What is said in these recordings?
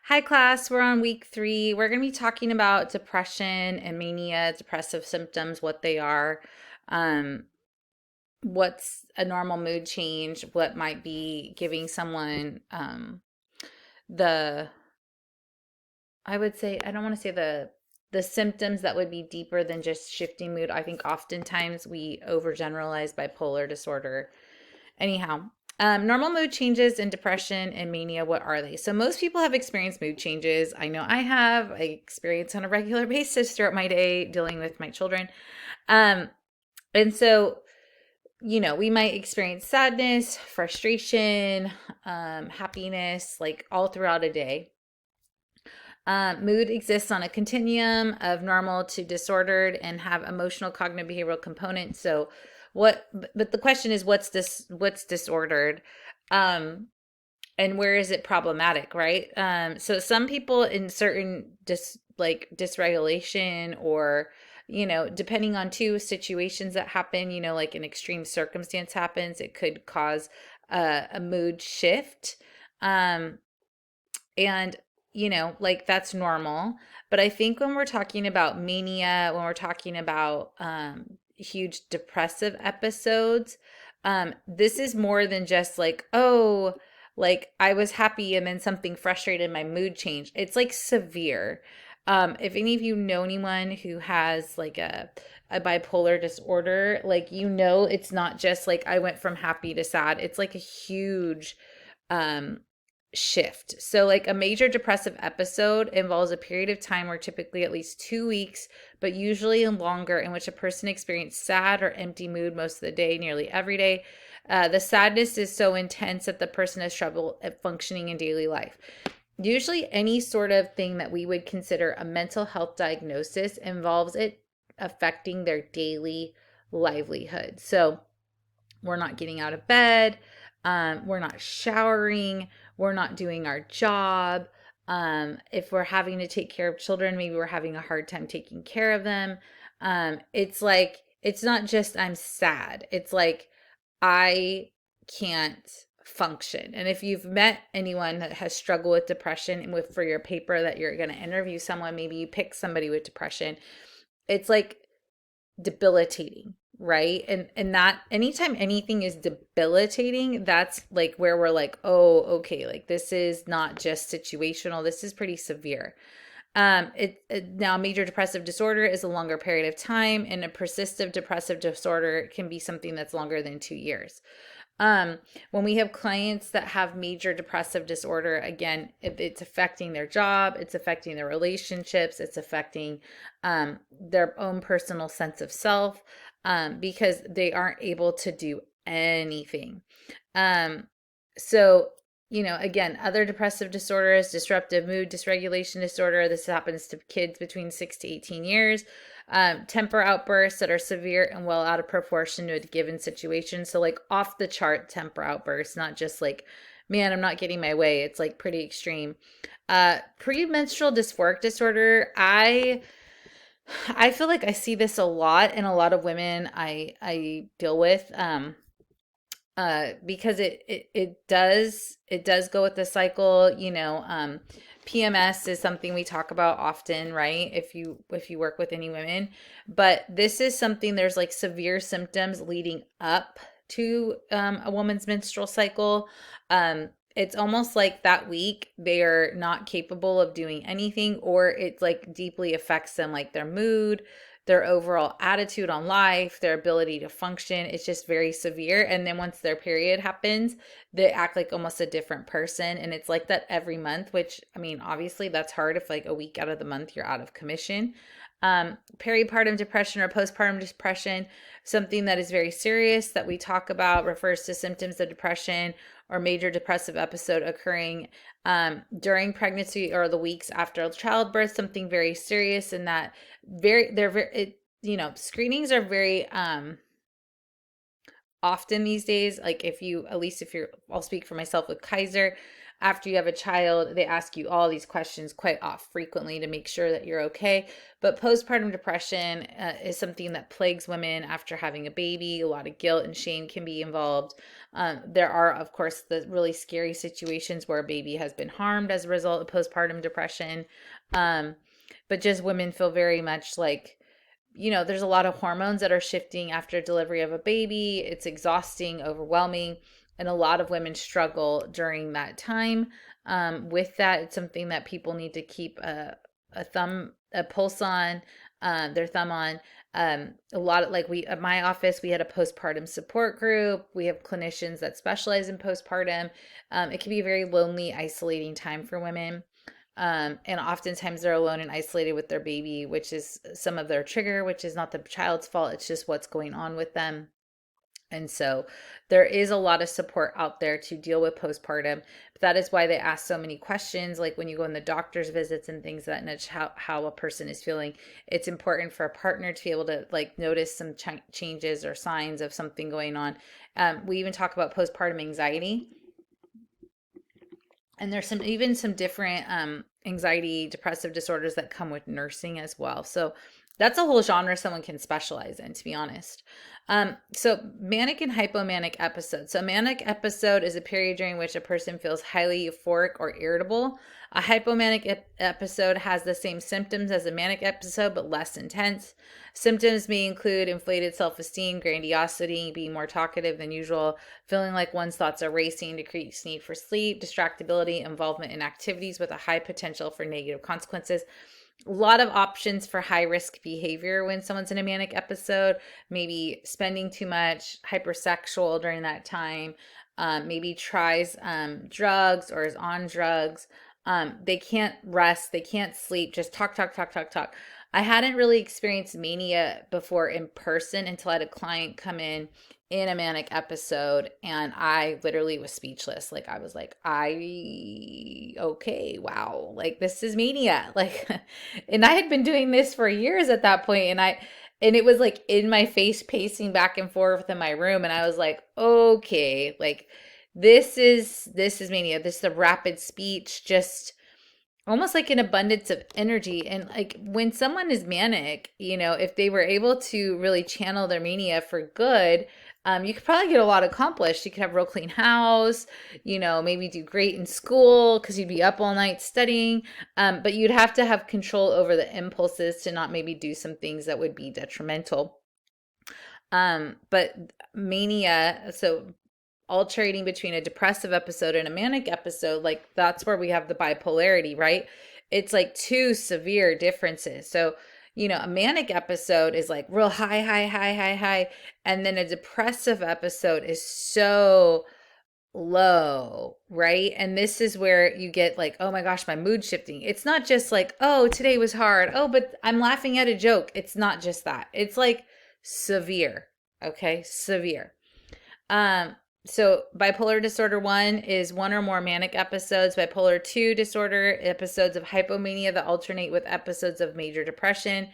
Hi, class. We're on week 3. We're going to be talking about depression and mania, depressive symptoms, what they are, um, what's a normal mood change, what might be giving someone the, I would say, I don't want to say the symptoms that would be deeper than just shifting mood. I think oftentimes we overgeneralize bipolar disorder. Anyhow, normal mood changes in depression and mania, what are they? So most people have experienced mood changes. I know I have. I experience on a regular basis throughout my day dealing with my children. Um, and so, we might experience sadness, frustration, happiness, like all throughout a day. Mood exists on a continuum of normal to disordered and have emotional, cognitive, behavioral components. So, but the question is, what's disordered? Um, and where is it problematic, right? So some people in certain dysregulation or depending on two situations that happen, like an extreme circumstance happens, it could cause a mood shift. Um, and like that's normal. But I think when we're talking about mania, when we're talking about huge depressive episodes, this is more than just like, oh, like I was happy and then something frustrated, my mood changed. It's like severe. If any of you know anyone who has like a bipolar disorder, like it's not just like I went from happy to sad. It's like a huge um shift. So, like a major depressive episode involves a period of time where typically at least 2 weeks, but usually longer, in which a person experiences sad or empty mood most of the day, nearly every day. The sadness is so intense that the person has trouble at functioning in daily life. Usually, any sort of thing that we would consider a mental health diagnosis involves it affecting their daily livelihood. So, we're not getting out of bed, we're not showering, we're not doing our job. If we're having to take care of children, maybe we're having a hard time taking care of them. It's like, it's not just I'm sad, it's like I can't function. And if you've met anyone that has struggled with depression, and with for your paper that you're going to interview someone, maybe you pick somebody with depression, it's like debilitating, right? And that anytime anything is debilitating, that's like where we're like, oh, okay, like this is not just situational, this is pretty severe. Now major depressive disorder is a longer period of time, and a persistent depressive disorder can be something that's longer than 2 years. Um, when we have clients that have major depressive disorder, again, it's affecting their job, it's affecting their relationships, it's affecting their own personal sense of self, because they aren't able to do anything. Um, so, again, other depressive disorders, disruptive mood dysregulation disorder. This happens to kids between 6 to 18 years. Temper outbursts that are severe and well out of proportion to a given situation. So, like off the chart temper outbursts, not just like, man, I'm not getting my way. It's like pretty extreme. Premenstrual dysphoric disorder. I feel like I see this a lot in a lot of women I deal with. Because it does go with the cycle. PMS is something we talk about often, right? If you work with any women, but this is something, there's like severe symptoms leading up to a woman's menstrual cycle. It's almost like that week they're not capable of doing anything, or it like deeply affects them, like their mood, their overall attitude on life, their ability to function. It's just very severe. And then once their period happens, they act like almost a different person. And it's like that every month, which, I mean, obviously that's hard if like a week out of the month you're out of commission. Peripartum depression or postpartum depression, something that is very serious that we talk about, refers to symptoms of depression or major depressive episode occurring during pregnancy or the weeks after childbirth, something very serious. And that they're very screenings are very often these days. Like if you, at least if you're, I'll speak for myself with Kaiser, after you have a child, they ask you all these questions quite frequently to make sure that you're okay. But postpartum depression is something that plagues women after having a baby. A lot of guilt and shame can be involved. There are, of course, the really scary situations where a baby has been harmed as a result of postpartum depression. Um, but just women feel very much like, there's a lot of hormones that are shifting after delivery of a baby. It's exhausting, overwhelming, and a lot of women struggle during that time. With that, it's something that people need to keep a pulse on, their thumb on. A lot of, like, we at my office, we had a postpartum support group. We have clinicians that specialize in postpartum. It can be a very lonely, isolating time for women. And oftentimes they're alone and isolated with their baby, which is some of their trigger, which is not the child's fault. It's just what's going on with them. And so there is a lot of support out there to deal with postpartum. But that is why they ask so many questions, like when you go in the doctor's visits and things that nudge how a person is feeling. It's important for a partner to be able to like notice some changes or signs of something going on. We even talk about postpartum anxiety, and there's some different anxiety, depressive disorders that come with nursing as well. So that's a whole genre someone can specialize in, to be honest. So manic and hypomanic episodes. So manic episode is a period during which a person feels highly euphoric or irritable. A hypomanic episode has the same symptoms as a manic episode, but less intense. Symptoms may include inflated self-esteem, grandiosity, being more talkative than usual, feeling like one's thoughts are racing, decreased need for sleep, distractibility, involvement in activities with a high potential for negative consequences. A lot of options for high risk behavior when someone's in a manic episode, maybe spending too much, hypersexual during that time, maybe tries drugs or is on drugs. They can't rest, they can't sleep, just talk, talk, talk, talk, talk. I hadn't really experienced mania before in person until I had a client come in a manic episode, and I literally was speechless. Like, I was like, okay, wow, like this is mania. Like, and I had been doing this for years at that point, and it was like in my face, pacing back and forth in my room, and I was like, okay, like this is mania. This is the rapid speech, just almost like an abundance of energy. And like when someone is manic, if they were able to really channel their mania for good, you could probably get a lot accomplished. You could have a real clean house, maybe do great in school because you'd be up all night studying. But you'd have to have control over the impulses to not maybe do some things that would be detrimental. But mania, so alternating between a depressive episode and a manic episode, like that's where we have the bipolarity, right? It's like two severe differences. So, a manic episode is like real high, high, high, high, high. And then a depressive episode is so low, right? And this is where you get like, oh my gosh, my mood shifting. It's not just like, oh, today was hard. Oh, but I'm laughing at a joke. It's not just that. It's like severe. Okay, severe. Um, so bipolar disorder 1 is one or more manic episodes. Bipolar 2 disorder, episodes of hypomania that alternate with episodes of major depression.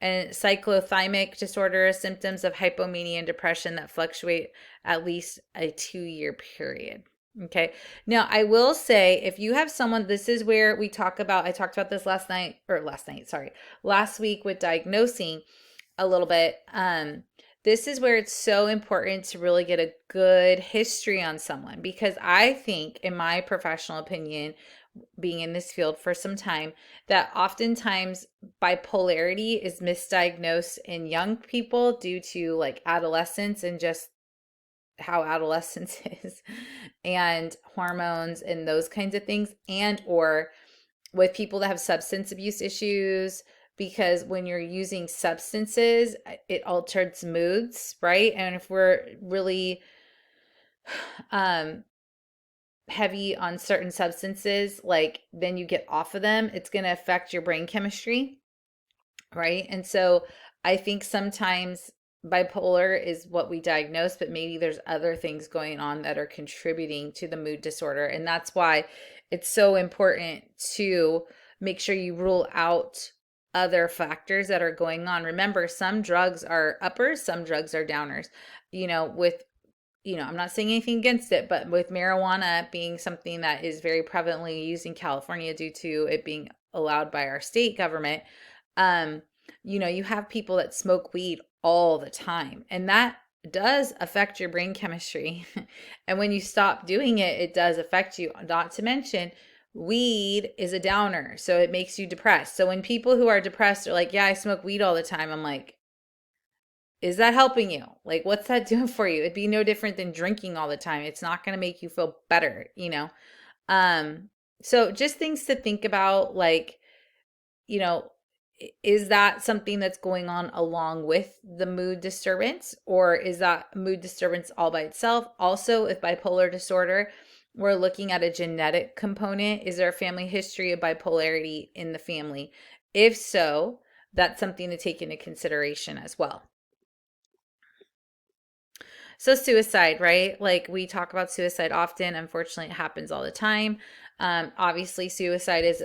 And cyclothymic disorder, symptoms of hypomania and depression that fluctuate at least a 2-year period. Okay. Now, I will say, if you have someone, this is where I talked about this last week with diagnosing a little bit. This is where it's so important to really get a good history on someone, because I think, in my professional opinion, being in this field for some time, that oftentimes bipolarity is misdiagnosed in young people due to like adolescence and just how adolescence is, and hormones and those kinds of things, and or with people that have substance abuse issues, because when you're using substances, it alters moods, right? And if we're really heavy on certain substances, like then you get off of them, it's going to affect your brain chemistry, right? And so I think sometimes bipolar is what we diagnose, but maybe there's other things going on that are contributing to the mood disorder. And that's why it's so important to make sure you rule out other factors that are going on. Remember, some drugs are uppers, some drugs are downers. With I'm not saying anything against it, but with marijuana being something that is very prevalently used in California due to it being allowed by our state government, um, you have people that smoke weed all the time, and that does affect your brain chemistry. And when you stop doing it, it does affect you. Not to mention, weed is a downer, so it makes you depressed. So when people who are depressed are like, yeah, I smoke weed all the time, I'm like, is that helping you? Like, what's that doing for you? It'd be no different than drinking all the time. It's not going to make you feel better. Um, so just things to think about, like, you know, is that something that's going on along with the mood disturbance, or is that mood disturbance all by itself? Also, with bipolar disorder, we're looking at a genetic component. Is there a family history of bipolarity in the family? If so, that's something to take into consideration as well. So suicide, right? Like we talk about suicide often. Unfortunately, it happens all the time. Obviously, suicide is,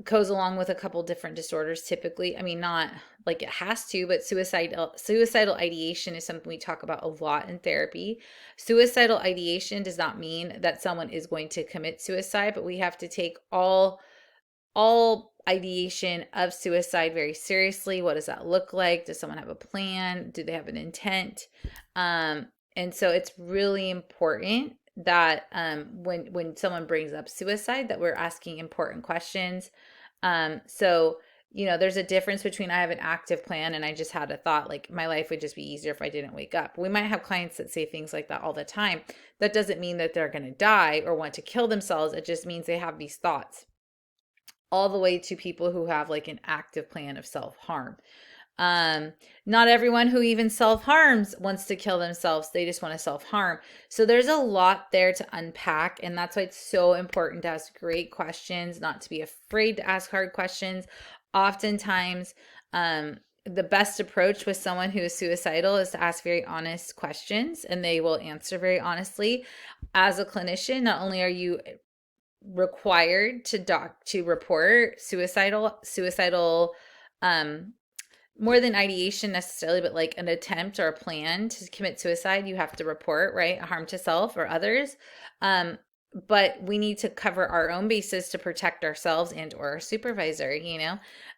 goes along with a couple different disorders typically. I mean, not like it has to, but suicidal ideation is something we talk about a lot in therapy. Suicidal ideation does not mean that someone is going to commit suicide, but we have to take all ideation of suicide very seriously. What does that look like? Does someone have a plan? Do they have an intent? And so it's really important that when someone brings up suicide, that we're asking important questions. So there's a difference between I have an active plan and I just had a thought, like my life would just be easier if I didn't wake up. We might have clients that say things like that all the time. That doesn't mean that they're going to die or want to kill themselves. It just means they have these thoughts, all the way to people who have like an active plan of self-harm. Um, Not everyone who even self-harms wants to kill themselves. They just want to self-harm. So there's a lot there to unpack, and that's why it's so important to ask great questions, not to be afraid to ask hard questions. Oftentimes, the best approach with someone who is suicidal is to ask very honest questions, and they will answer very honestly. As a clinician, not only are you required to report suicidal um more than ideation necessarily, but like an attempt or a plan to commit suicide, you have to report, right? Harm to self or others. But we need to cover our own bases to protect ourselves and or our supervisor.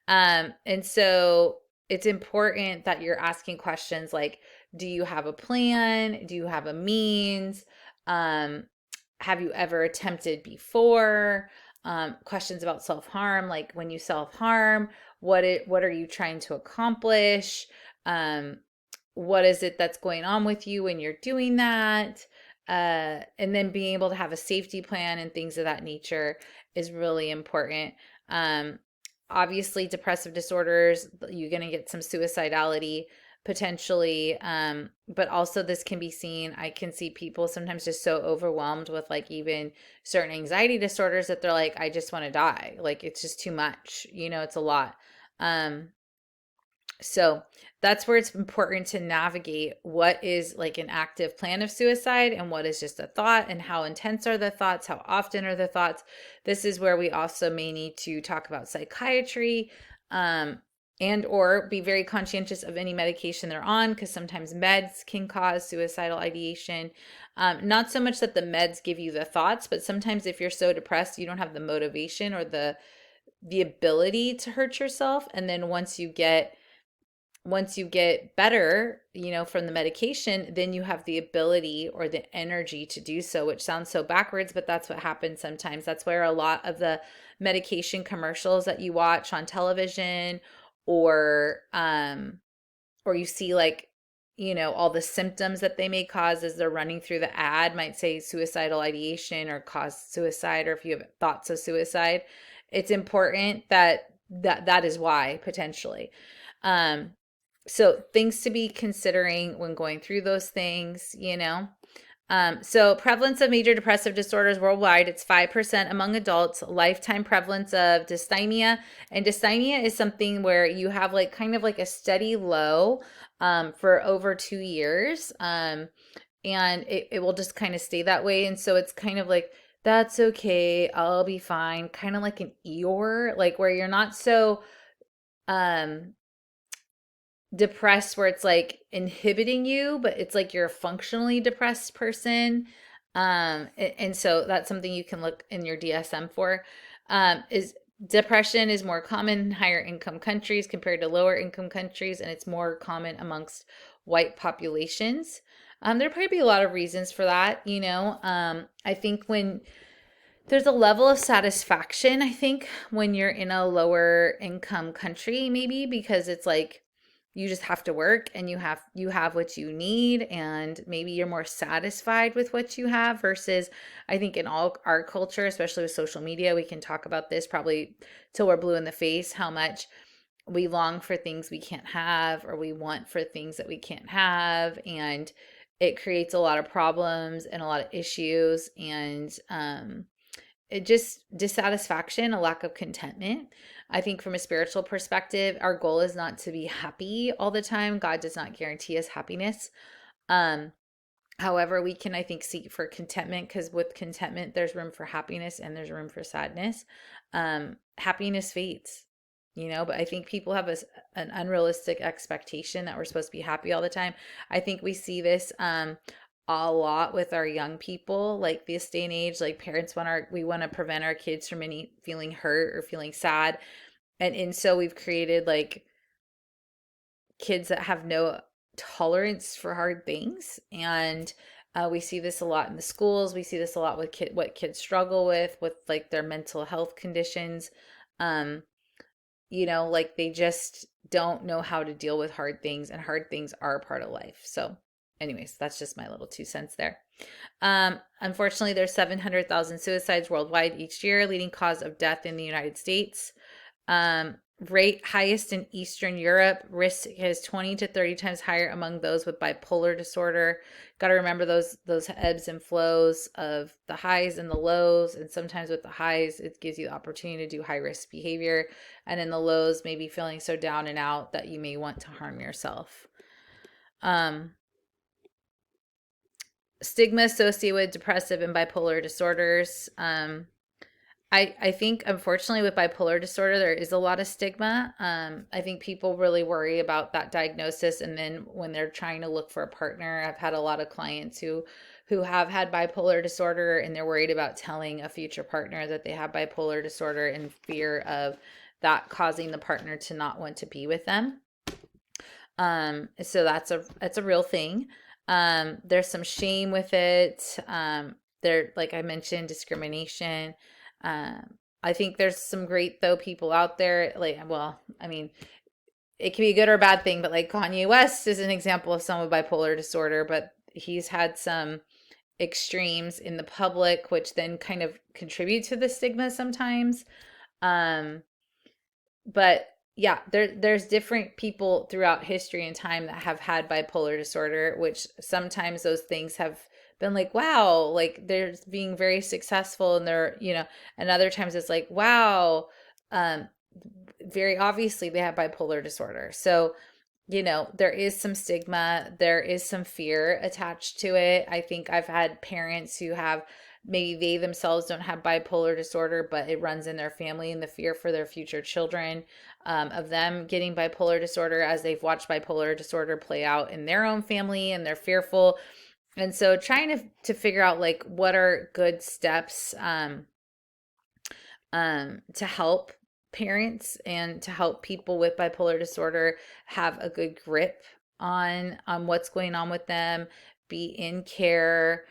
And so it's important that you're asking questions like, do you have a plan? Do you have a means? um have you ever attempted before? Questions about self-harm, like when you self-harm, what are you trying to accomplish? um, what is it that's going on with you when you're doing that? And then being able to have a safety plan and things of that nature is really important. um, Obviously, depressive disorders, you're going to get some suicidality potentially, but also this can be seen, I can see people sometimes just so overwhelmed with like even certain anxiety disorders that they're like, I just want to die, like it's just too much, it's a lot. um so that's where it's important to navigate what is like an active plan of suicide and what is just a thought, and how intense are the thoughts, how often are the thoughts. This is where we also may need to talk about psychiatry, um, and or be very conscientious of any medication they're on, because sometimes meds can cause suicidal ideation. Not so much that the meds give you the thoughts, but sometimes if you're so depressed, you don't have the motivation or the ability to hurt yourself. And then once you get better, from the medication, then you have the ability or the energy to do so, which sounds so backwards, but that's what happens sometimes. That's where a lot of the medication commercials that you watch on television, or or you see like, all the symptoms that they may cause as they're running through the ad might say suicidal ideation or cause suicide, or if you have thoughts of suicide. It's important that is why, potentially. um so things to be considering when going through those things. So prevalence of major depressive disorders worldwide, it's 5% among adults. Lifetime prevalence of dysthymia. And dysthymia is something where you have like kind of like a steady low for over 2 years. And it will just kind of stay that way. And so it's kind of like, that's okay, I'll be fine. Kind of like an Eeyore, like where you're not so um depressed where it's like inhibiting you, but it's like you're a functionally depressed person. And so that's something you can look in your DSM for. Is depression is more common in higher income countries compared to lower income countries, and it's more common amongst white populations. There'd probably be a lot of reasons for that, you know. I think when there's a level of satisfaction, I think, when you're in a lower income country, maybe because it's like you just have to work and you have what you need, and maybe you're more satisfied with what you have versus I think in all our culture, especially with social media, we can talk about this probably till we're blue in the face, how much we long for things we can't have, or we want for things that we can't have, and it creates a lot of problems and a lot of issues, and it just dissatisfaction, a lack of contentment. I think from a spiritual perspective, our goal is not to be happy all the time. God does not guarantee us happiness. Um, However, we can, I think, seek for contentment, because with contentment, there's room for happiness and there's room for sadness. Happiness fades, you know, but I think people have an unrealistic expectation that we're supposed to be happy all the time. I think we see this a lot with our young people, like this day and age, like parents we want to prevent our kids from any feeling hurt or feeling sad. And so we've created like kids that have no tolerance for hard things. And we see this a lot in the schools. We see this a lot with what kids struggle with like their mental health conditions. Um, you know, like they just don't know how to deal with hard things, and hard things are a part of life. So, anyways, that's just my little 2 cents there. Unfortunately, there's 700,000 suicides worldwide each year, leading cause of death in the United States. Um, Rate highest in Eastern Europe. Risk is 20 to 30 times higher among those with bipolar disorder. Got to remember those ebbs and flows of the highs and the lows. And sometimes with the highs, it gives you the opportunity to do high risk behavior. And in the lows, maybe feeling so down and out that you may want to harm yourself. Stigma associated with depressive and bipolar disorders. I think, unfortunately, with bipolar disorder, there is a lot of stigma. I think people really worry about that diagnosis, and then when they're trying to look for a partner, I've had a lot of clients who have had bipolar disorder, and they're worried about telling a future partner that they have bipolar disorder in fear of that causing the partner to not want to be with them. So that's a real thing. There's some shame with it. There, like I mentioned, discrimination. I think there's some great though people out there. Like, well, I mean, it can be a good or a bad thing, but like Kanye West is an example of someone with bipolar disorder, but he's had some extremes in the public, which then kind of contribute to the stigma sometimes. Um, but yeah, there's different people throughout history and time that have had bipolar disorder, which sometimes those things have been like, wow, like they're being very successful, and they're, you know, and other times it's like, wow, um, very obviously they have bipolar disorder. So, you know, there is some stigma, there is some fear attached to it. I think I've had parents who have, maybe they themselves don't have bipolar disorder, but it runs in their family, and the fear for their future children, of them getting bipolar disorder, as they've watched bipolar disorder play out in their own family, and they're fearful. And so trying to figure out like what are good steps to help parents and to help people with bipolar disorder have a good grip on what's going on with them, be in care.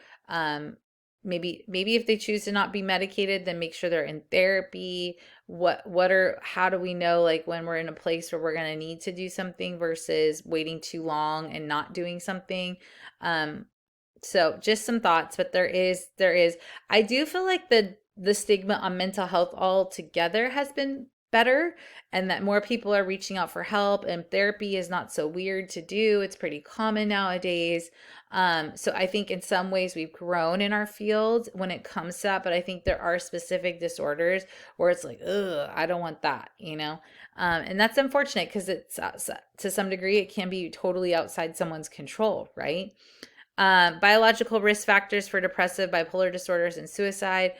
Maybe if they choose to not be medicated, then make sure they're in therapy. How do we know like when we're in a place where we're going to need to do something versus waiting too long and not doing something? So just some thoughts, but there is I do feel like the stigma on mental health altogether has been better, and that more people are reaching out for help, and therapy is not so weird to do. It's pretty common nowadays. So I think in some ways we've grown in our field when it comes to that, but I think there are specific disorders where it's like, ugh, I don't want that, you know? And that's unfortunate because it's to some degree it can be totally outside someone's control, right? Biological risk factors for depressive, bipolar disorders, and suicide.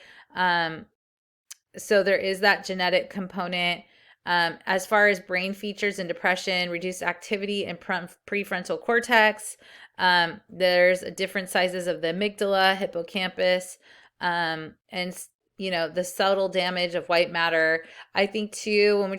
So there is that genetic component. As far as brain features in depression, reduced activity in prefrontal cortex. There's different sizes of the amygdala, hippocampus, and the subtle damage of white matter. I think too, when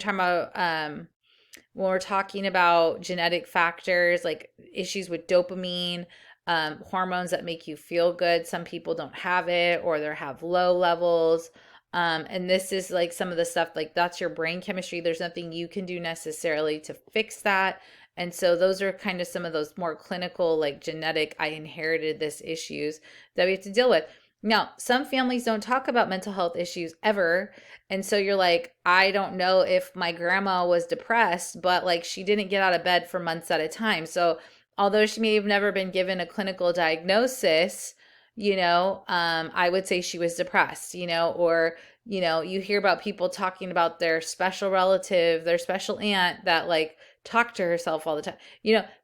we're talking about genetic factors like issues with dopamine, hormones that make you feel good, some people don't have it or they have low levels. And this is like some of the stuff, like that's your brain chemistry. There's nothing you can do necessarily to fix that. And so those are kind of some of those more clinical, like genetic, I inherited this issues that we have to deal with. Now, some families don't talk about mental health issues ever. And so you're like, I don't know if my grandma was depressed, but like she didn't get out of bed for months at a time. So although she may have never been given a clinical diagnosis, I would say she was depressed, or, you hear about people talking about their special relative, their special aunt that like talked to herself all the time.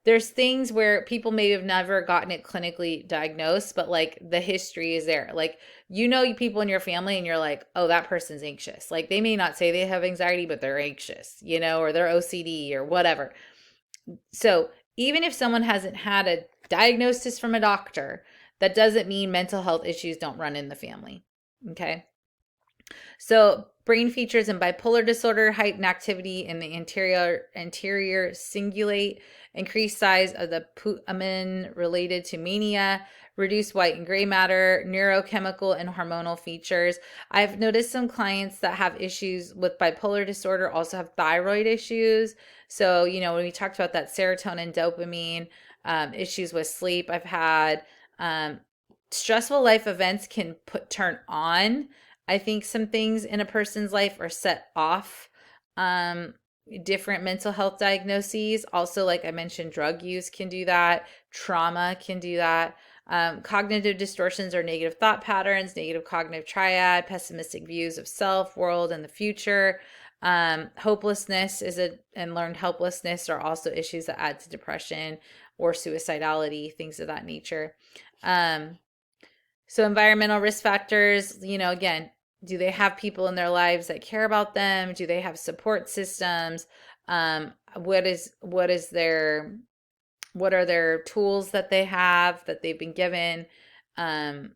There's things where people may have never gotten it clinically diagnosed, but like the history is there. Like, people in your family and you're like, oh, that person's anxious. Like they may not say they have anxiety, but they're anxious, or they're OCD or whatever. So even if someone hasn't had a diagnosis from a doctor, that doesn't mean mental health issues don't run in the family. Okay. So brain features in bipolar disorder, heightened activity in the anterior cingulate, increased size of the putamen related to mania, reduced white and gray matter, neurochemical and hormonal features. I've noticed some clients that have issues with bipolar disorder also have thyroid issues. So, when we talked about that serotonin, dopamine, issues with sleep, I've had stressful life events can turn on, I think, some things in a person's life or set off different mental health diagnoses. Also, like I mentioned, drug use can do that. Trauma can do that. Cognitive distortions or negative thought patterns, negative cognitive triad, pessimistic views of self, world, and the future. Hopelessness and learned helplessness are also issues that add to depression or suicidality, things of that nature. So environmental risk factors, again, do they have people in their lives that care about them? Do they have support systems? What are their tools that they have that they've been given? Do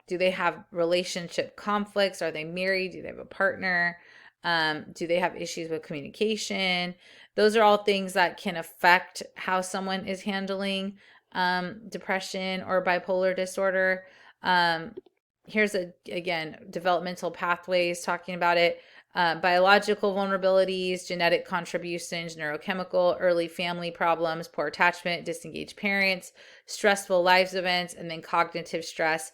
they have relationship conflicts? Are they married? Do they have a partner? Do they have issues with communication? Those are all things that can affect how someone is handling depression or bipolar disorder. Here's again, developmental pathways talking about it. Biological vulnerabilities, genetic contributions, neurochemical, early family problems, poor attachment, disengaged parents, stressful lives events, and then cognitive stress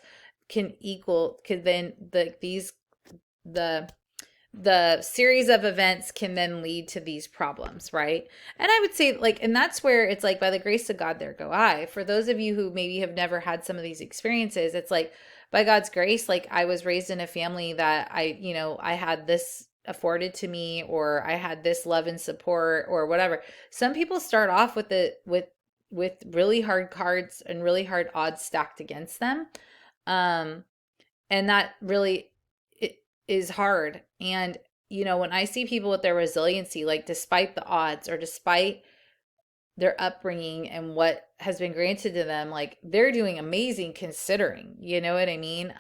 the series of events can then lead to these problems, right? And I would say, like, and that's where it's like, by the grace of God, there go I. For those of you who maybe have never had some of these experiences, it's like, by God's grace, like I was raised in a family that I had this afforded to me, or I had this love and support or whatever. Some people start off with really hard cards and really hard odds stacked against them. And that really is hard. And, when I see people with their resiliency, like despite the odds or despite their upbringing and what has been granted to them, like they're doing amazing considering, you know what I mean?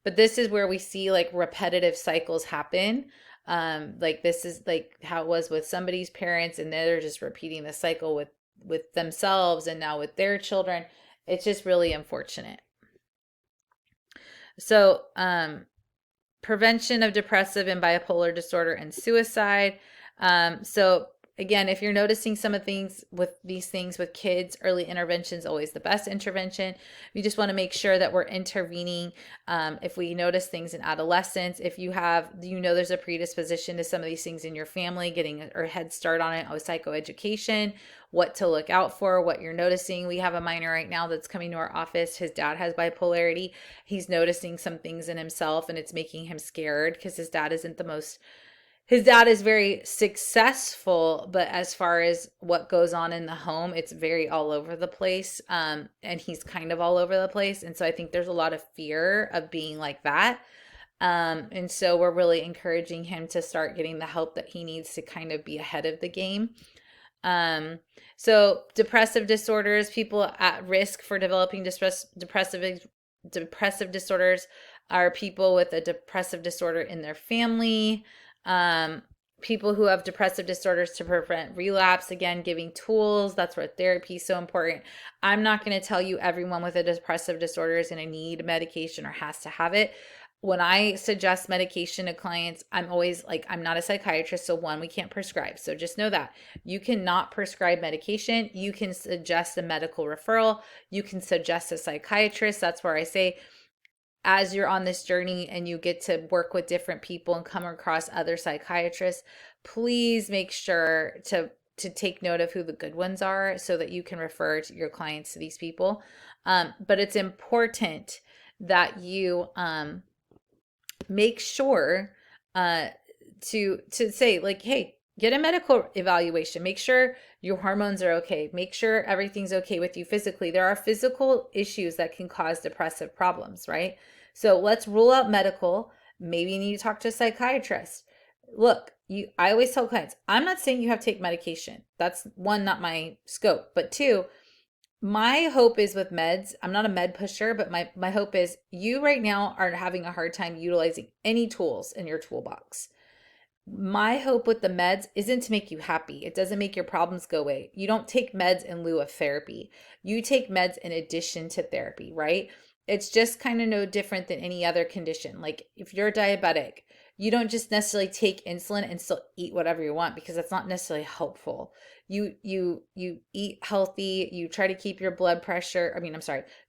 But this is where we see like repetitive cycles happen. Like this is like how it was with somebody's parents, and they're just repeating the cycle with themselves and now with their children. It's just really unfortunate. So, prevention of depressive and bipolar disorder and suicide. So again, if you're noticing some of these things with kids, early intervention is always the best intervention. We just want to make sure that we're intervening. If we notice things in adolescence, if there's a predisposition to some of these things in your family, getting a head start on it with psychoeducation, what to look out for, what you're noticing. We have a minor right now that's coming to our office. His dad has bipolarity. He's noticing some things in himself, and it's making him scared because his dad is very successful, but as far as what goes on in the home, it's very all over the place. And he's kind of all over the place. And so I think there's a lot of fear of being like that. And so we're really encouraging him to start getting the help that he needs to kind of be ahead of the game. Um, so depressive disorders, people at risk for developing depressive disorders are people with a depressive disorder in their family, um, people who have depressive disorders to prevent relapse, again, giving tools. That's where therapy is so important. I'm not going to tell you everyone with a depressive disorder is going to need medication or has to have it. When I suggest medication to clients, I'm always like, I'm not a psychiatrist, so one, we can't prescribe. So just know that you cannot prescribe medication. You can suggest a medical referral. You can suggest a psychiatrist. That's where I say, as you're on this journey and you get to work with different people and come across other psychiatrists, please make sure to take note of who the good ones are so that you can refer to your clients to these people. But it's important that you make sure uh, to say like, hey, get a medical evaluation. Make sure your hormones are okay. Make sure everything's okay with you physically. There are physical issues that can cause depressive problems, right? So let's rule out medical. Maybe you need to talk to a psychiatrist. Look, I always tell clients, I'm not saying you have to take medication. That's one, not my scope. But two, my hope is with meds, I'm not a med pusher, but my hope is you right now are having a hard time utilizing any tools in your toolbox. My hope with the meds isn't to make you happy. It doesn't make your problems go away. You don't take meds in lieu of therapy. You take meds in addition to therapy, right? It's just kind of no different than any other condition. Like if you're diabetic, you don't just necessarily take insulin and still eat whatever you want because that's not necessarily helpful. You eat healthy, you try to keep your blood pressure,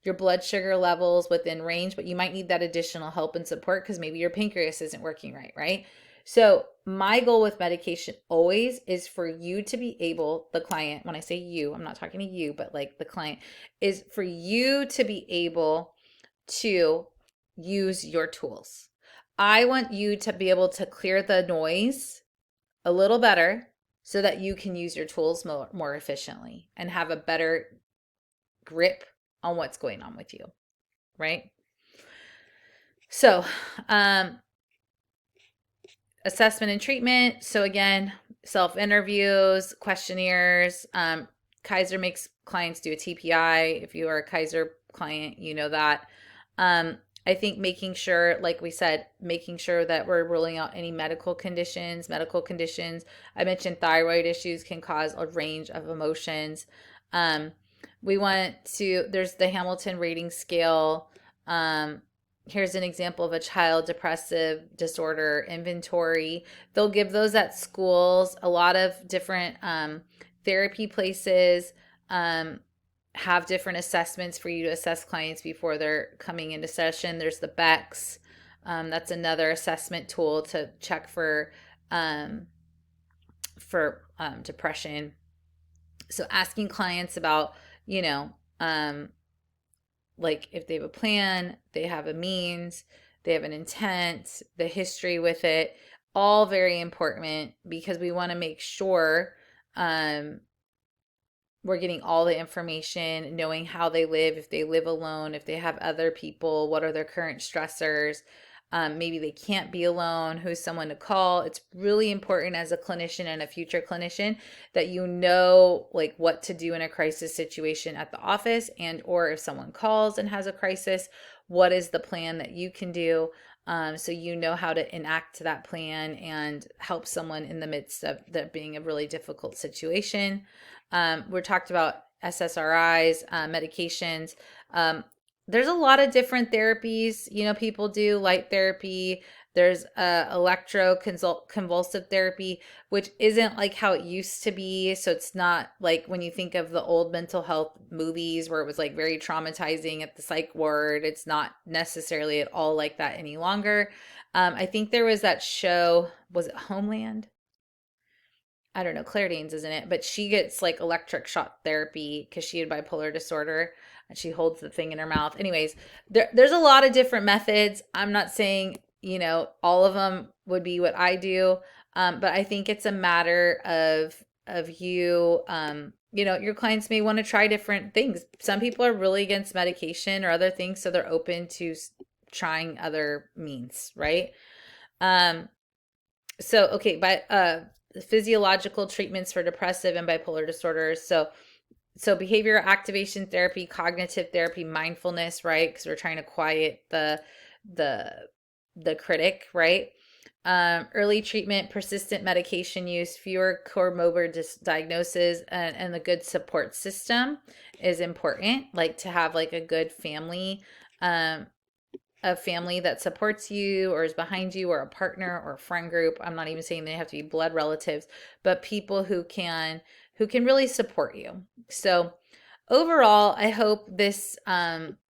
your blood sugar levels within range, but you might need that additional help and support because maybe your pancreas isn't working right, right? So my goal with medication always is for you to be able, the client, when I say you, I'm not talking to you, but like the client, is for you to be able to use your tools. I want you to be able to clear the noise a little better so that you can use your tools more efficiently and have a better grip on what's going on with you, right? So, assessment and treatment. So again, self-interviews, questionnaires. Kaiser makes clients do a TPI. If you are a Kaiser client, you know that. I think making sure, like we said, making sure that we're ruling out any medical conditions. I mentioned thyroid issues can cause a range of emotions. We want to, there's the Hamilton rating scale. Here's an example of a child depressive disorder inventory. They'll give those at schools. A lot of different therapy places have different assessments for you to assess clients before they're coming into session. There's the Bex. That's another assessment tool to check for depression. So asking clients about, you know, like if they have a plan, they have a means, they have an intent, the history with it, all very important because we want to make sure we're getting all the information, knowing how they live, if they live alone, if they have other people, what are their current stressors. Maybe they can't be alone, who's someone to call. It's really important as a clinician and a future clinician that you know like what to do in a crisis situation at the office, and or if someone calls and has a crisis, what is the plan that you can do, so you know how to enact that plan and help someone in the midst of that being a really difficult situation. We talked about SSRIs, medications. There's a lot of different therapies, people do light therapy. There's electroconvulsive therapy, which isn't like how it used to be. So it's not like when you think of the old mental health movies where it was like very traumatizing at the psych ward. It's not necessarily at all like that any longer. I think there was that show, was it Homeland? I don't know, Claire Danes isn't it, but she gets like electric shock therapy because she had bipolar disorder and she holds the thing in her mouth. Anyways, there's a lot of different methods. I'm not saying, all of them would be what I do. But I think it's a matter of you, your clients may want to try different things. Some people are really against medication or other things, so they're open to trying other means, right? Um, so okay, but physiological treatments for depressive and bipolar disorders. So behavior activation therapy, cognitive therapy, mindfulness, right? Because we're trying to quiet the the critic, right? Early treatment, persistent medication use, fewer comorbid diagnoses, and the good support system is important. Like to have like a good family, um, a family that supports you or is behind you, or a partner or a friend group. I'm not even saying they have to be blood relatives, but people who can really support you. So overall, I hope this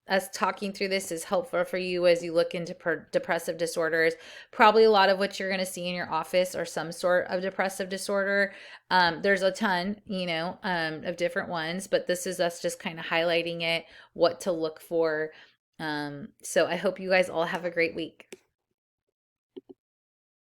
us talking through this is helpful for you as you look into depressive disorders. Probably a lot of what you're going to see in your office are some sort of depressive disorder. There's a ton, of different ones, but this is us just kind of highlighting it, what to look for. So I hope you guys all have a great week.